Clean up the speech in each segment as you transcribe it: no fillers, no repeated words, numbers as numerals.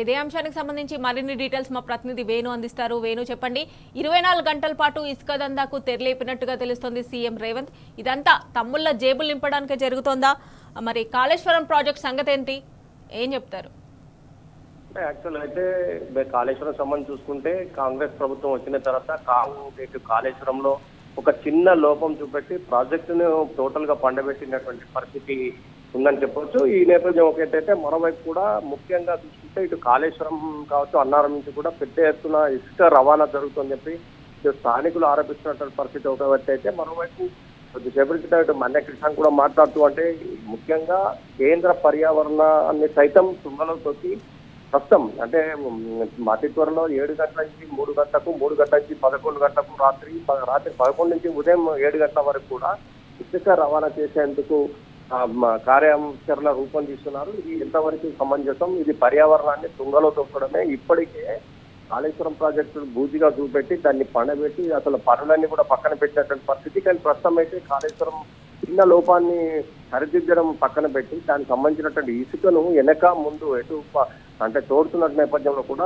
ఇదే అంశానికి సంబంధించి మరిన్ని డీటెయిల్స్ మా ప్రతినిధి వేణు అందిస్తారు. వేణు చెప్పండి, 24 గంటల పాటు ఇసుక దందాకు తెరలేపినట్టుగా తెలుస్తోంది సీఎం రేవంత్. ఇదంతా తమ్ముళ్ళ జేబులు నింపడానికే జరుగుతోందా? మరి కాళేశ్వరం ప్రాజెక్ట్ సంగతి ఏంటి, ఏం చెప్తారు? యాక్చువల్ అయితే కాళేశ్వరం సంబంధించి చూసుకుంటే కాంగ్రెస్ ప్రభుత్వం వచ్చిన తర్వాత కాళేశ్వరంలో ఒక చిన్న లోపం చూపెట్టి ప్రాజెక్టును టోటల్ గా పండబెట్టినటువంటి పరిస్థితి ఉందని చెప్పొచ్చు. ఈ నేపథ్యం ఒకటైతే మరోవైపు కూడా ముఖ్యంగా చూసుకుంటే ఇటు కాళేశ్వరం కావచ్చు, అన్నారం నుంచి కూడా పెద్ద ఎత్తున ఇసుక రవాణా జరుగుతుందని చెప్పి స్థానికులు ఆరోపిస్తున్నటువంటి పరిస్థితి ఒకవైపు అయితే, మరోవైపు కొద్దిసేపటి క్రితం ఇటు మన్య కృష్ణ కూడా మాట్లాడుతూ అంటే ముఖ్యంగా కేంద్ర పర్యావరణాన్ని సైతం తుంగలో తొక్కి ప్రస్తుతం అంటే అతి త్వరలో 7 గంటల నుంచి 3 గంటలకు, 3 గంటల నుంచి 11 గంటలకు, రాత్రి 11 నుంచి ఉదయం 7 గంటల వరకు కూడా ఇసుక రవాణా చేసేందుకు కార్యాచరణ రూపొందిస్తున్నారు. ఇది ఎంతవరకు సమంజసం? ఇది పర్యావరణాన్ని తుంగలో తొక్కడమే. ఇప్పటికే కాళేశ్వరం ప్రాజెక్టు బూజిగా చూపెట్టి దాన్ని పండబెట్టి అసలు పనులన్నీ కూడా పక్కన పెట్టినటువంటి పరిస్థితి. కానీ ప్రస్తుతం అయితే కాళేశ్వరం చిన్న లోపాన్ని సరిదిద్దడం పక్కన పెట్టి దానికి సంబంధించినటువంటి ఇసుకను వెనక ముందు ఎటు అంటే తోడుతున్న నేపథ్యంలో కూడా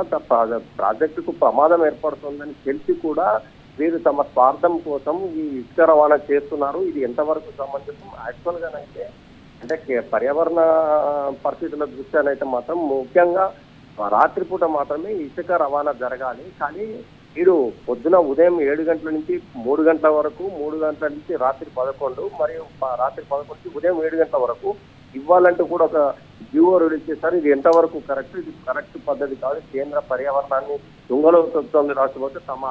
ప్రాజెక్టుకు ప్రమాదం ఏర్పడుతుందని తెలిసి కూడా వీరు తమ స్వార్థం కోసం ఈ ఇసుక రవాణా చేస్తున్నారు. ఇది ఎంతవరకు సంబంధించి యాక్చువల్ గానైతే అంటే పర్యావరణ పరిస్థితుల దృష్ట్యానైతే మాత్రం ముఖ్యంగా రాత్రిపూట మాత్రమే ఇసుక రవాణా జరగాలి. కానీ వీరు పొద్దున ఉదయం 7 గంటల నుంచి 3 గంటల వరకు, 3 గంటల నుంచి రాత్రి 11 మరియు రాత్రి 11 నుంచి ఉదయం 7 గంటల వరకు ఇవ్వాలంటూ కూడా ఒక జీవో రిలీజ్ చేశారు. ఇది ఎంతవరకు కరెక్ట్? ఇది కరెక్ట్ పద్ధతి కాదు. కేంద్ర పర్యావరణాన్ని తుంగలో తొక్కుతోంది రాష్ట్రపతి. తమ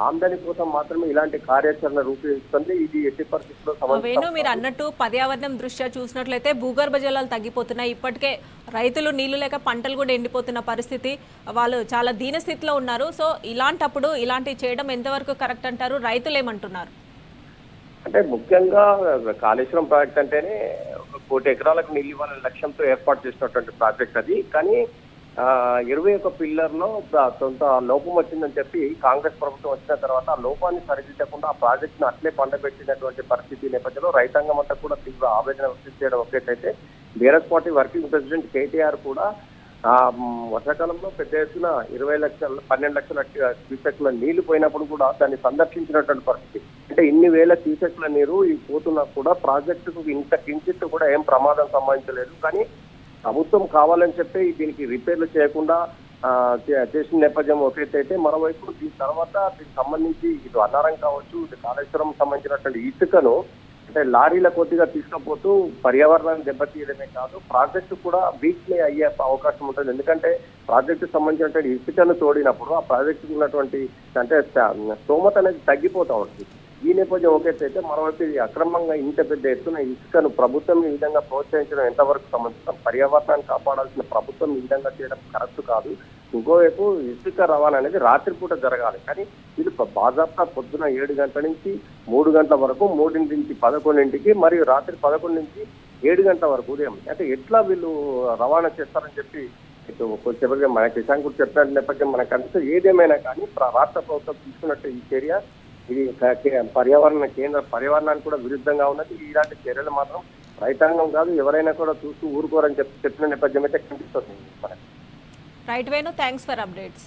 ఆమ్దాని కోసం మాత్రమే ఇలాంటి కార్యాచరణ రూపొందిస్తుంది. ఇది ఎట్టి పరిస్థితుల్లో వేణు, మీరు అన్నట్టు పర్యావరణం దృష్ట్యా చూసినట్లయితే భూగర్భ జలాలు తగ్గిపోతున్నాయి. ఇప్పటికే రైతులు నీళ్లు లేక పంటలు కూడా ఎండిపోతున్న పరిస్థితి, వాళ్ళు చాలా దీన స్థితిలో ఉన్నారు. సో ఇలాంటప్పుడు ఇలాంటివి చేయడం ఎంతవరకు కరెక్ట్ అంటారు? రైతులు ఏమంటున్నారు? అంటే ముఖ్యంగా కాళేశ్వరం ప్రాజెక్ట్ అంటేనే 1 కోటి ఎకరాలకు నీళ్ళు ఇవ్వాలనే లక్ష్యంతో ఏర్పాటు చేసినటువంటి ప్రాజెక్ట్ అది. కానీ 21 పిల్లర్లో కొంత లోపం వచ్చిందని చెప్పి కాంగ్రెస్ ప్రభుత్వం వచ్చిన తర్వాత ఆ లోపాన్ని సరిదిద్దకుండా ఆ ప్రాజెక్టును అట్లే పండబెట్టినటువంటి పరిస్థితి నేపథ్యంలో రైతాంగం అంతా కూడా తీవ్ర ఆవేదన వ్యక్తం చేయడం ఒకటైతే, BRS party working president KTR కూడా వర్షాకాలంలో పెద్ద ఎత్తున 20 లక్షల 12 లక్షల క్యూసెక్ల నీళ్లు పోయినప్పుడు కూడా దాన్ని సందర్శించినటువంటి పరిస్థితి. అంటే ఇన్ని వేల క్యూసెక్ల నీరు పోతున్నా కూడా ప్రాజెక్టుకు ఇంత కించిత్ కూడా ఏం ప్రమాదం సంభవించలేదు. కానీ ప్రభుత్వం కావాలని చెప్పి దీనికి రిపేర్లు చేయకుండా చేసిన నేపథ్యం ఒకటైతే, మరోవైపు దీని తర్వాత దీనికి సంబంధించి ఇటు అన్నారం కావచ్చు, ఇటు కాళేశ్వరం సంబంధించినటువంటి ఇసుకను అంటే లారీల కొద్దిగా తీసుకుపోతూ పర్యావరణాన్ని దెబ్బతీయడమే కాదు, ప్రాజెక్టు కూడా వీక్లీ అయ్యే అవకాశం ఉంటుంది. ఎందుకంటే ప్రాజెక్టు సంబంధించినటువంటి ఇసుకను తోడినప్పుడు ఆ ప్రాజెక్టుకు ఉన్నటువంటి అంటే స్తోమత అనేది తగ్గిపోతూ ఉంటుంది. ఈ నేపథ్యం ఒకటైతే, మరోవైపు ఇది అక్రమంగా ఇంత పెద్ద ఎత్తున ఇసుకను ప్రభుత్వం ఈ విధంగా ప్రోత్సహించడం ఎంతవరకు సంబంధించిన పర్యావరణాన్ని కాపాడాల్సిన ప్రభుత్వం ఈ విధంగా చేయడం కరెక్ట్ కాదు. ఇంకోవైపు ఇసుక రవాణా అనేది రాత్రిపూట జరగాలి. కానీ వీళ్ళు బాజాప్తా పొద్దున 7 గంటల నుంచి 3 గంటల వరకు, 3 నుంచి 11 మరియు రాత్రి 11 నుంచి 7 గంటల వరకు ఉదయం అంటే ఎట్లా వీళ్ళు రవాణా చేస్తారని చెప్పి కొంచెం మన కిసాన్ కూడా చెప్పిన నేపథ్యం మనకు అనిపిస్తే, ఏదేమైనా కానీ రాష్ట్ర ప్రభుత్వం తీసుకున్నట్టు ఈ చర్య ఇది కేంద్ర పర్యావరణానికి కూడా విరుద్ధంగా ఉన్నది. ఇలాంటి చర్యలు మాత్రం రైతాంగం కాదు ఎవరైనా కూడా చూస్తూ ఊరుకోరని చెప్పిన నేపథ్యం అయితే కనిపిస్తుంది మనకి. Right Venu, thanks for updates.